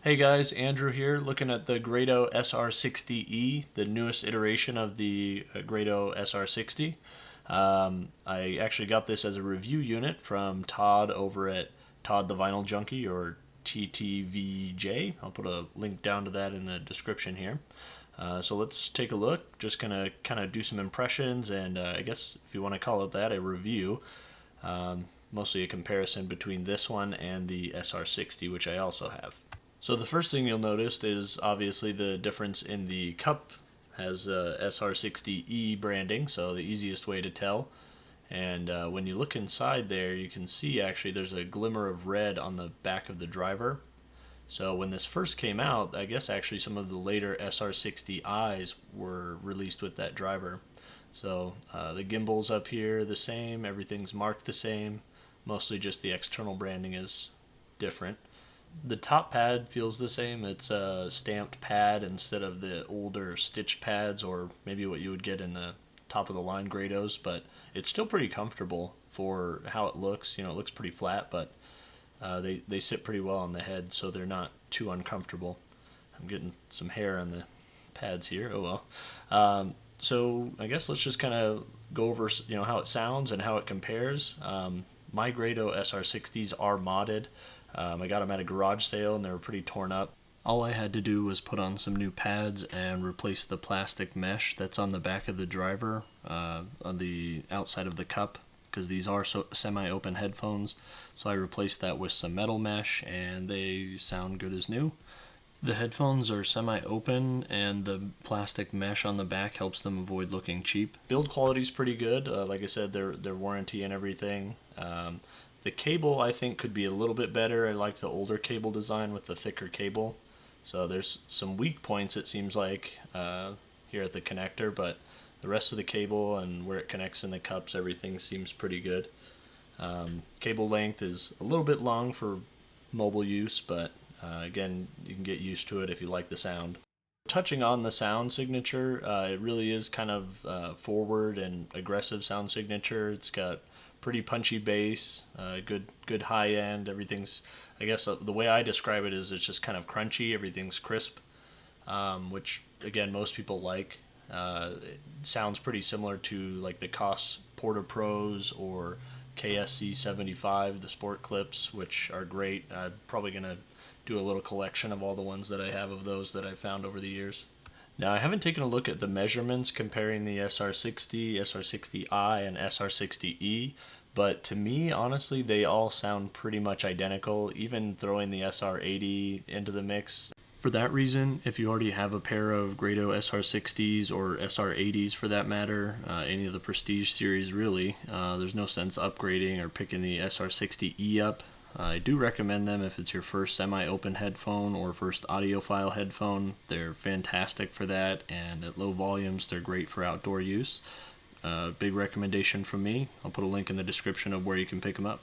Hey guys, Andrew here, looking at the Grado SR60e, the newest iteration of the Grado SR60. I actually got this as a review unit from Todd over at Todd the Vinyl Junkie, or TTVJ. I'll put a link down to that in the description here. So let's take a look. Just gonna kind of do some impressions, and I guess if you want to call it that, a review. Mostly a comparison between this one and the SR60, which I also have. So the first thing you'll notice is obviously the difference in the cup. Has SR60e branding, so the easiest way to tell. And when you look inside there, you can see actually there's a glimmer of red on the back of the driver. So when this first came out, I guess actually some of the later SR60i's were released with that driver. So the gimbal's up here the same, everything's marked the same, mostly just the external branding is different. The top pad feels the same. It's a stamped pad instead of the older stitched pads, or maybe what you would get in the top of the line Grados, but it's still pretty comfortable for how it looks. You know, it looks pretty flat, but they sit pretty well on the head, so they're not too uncomfortable. I'm getting some hair on the pads here. Oh well. So I guess let's just kind of go over how it sounds and how it compares. My Grado SR60s are modded. I got them at a garage sale and they were pretty torn up. All I had to do was put on some new pads and replace the plastic mesh that's on the back of the driver on the outside of the cup, because these are semi-open headphones. So I replaced that with some metal mesh and they sound good as new. The headphones are semi-open and the plastic mesh on the back helps them avoid looking cheap. Build quality is pretty good. Like I said, their warranty and everything. The cable I think could be a little bit better. I like the older cable design with the thicker cable. So there's some weak points it seems like here at the connector, but the rest of the cable and where it connects in the cups, everything seems pretty good. Cable length is a little bit long for mobile use, but again, you can get used to it if you like the sound. Touching on the sound signature, it really is kind of forward and aggressive sound signature. It's got pretty punchy bass, good high end. Everything's, I guess the way I describe it is it's just kind of crunchy. Everything's crisp, which again most people like. It sounds pretty similar to like the Koss Sport Pros or KSC75, the Sport Clips, which are great. I'm probably gonna do a little collection of all the ones that I have of those that I've found over the years. Now, I haven't taken a look at the measurements comparing the SR60, SR60i, and SR60e, but to me, honestly, they all sound pretty much identical, even throwing the SR80 into the mix. For that reason, if you already have a pair of Grado SR60s or SR80s for that matter, any of the Prestige series really, there's no sense upgrading or picking the SR60e up. I do recommend them if it's your first semi-open headphone or first audiophile headphone. They're fantastic for that, and at low volumes they're great for outdoor use. Big recommendation from me. I'll put a link in the description of where you can pick them up.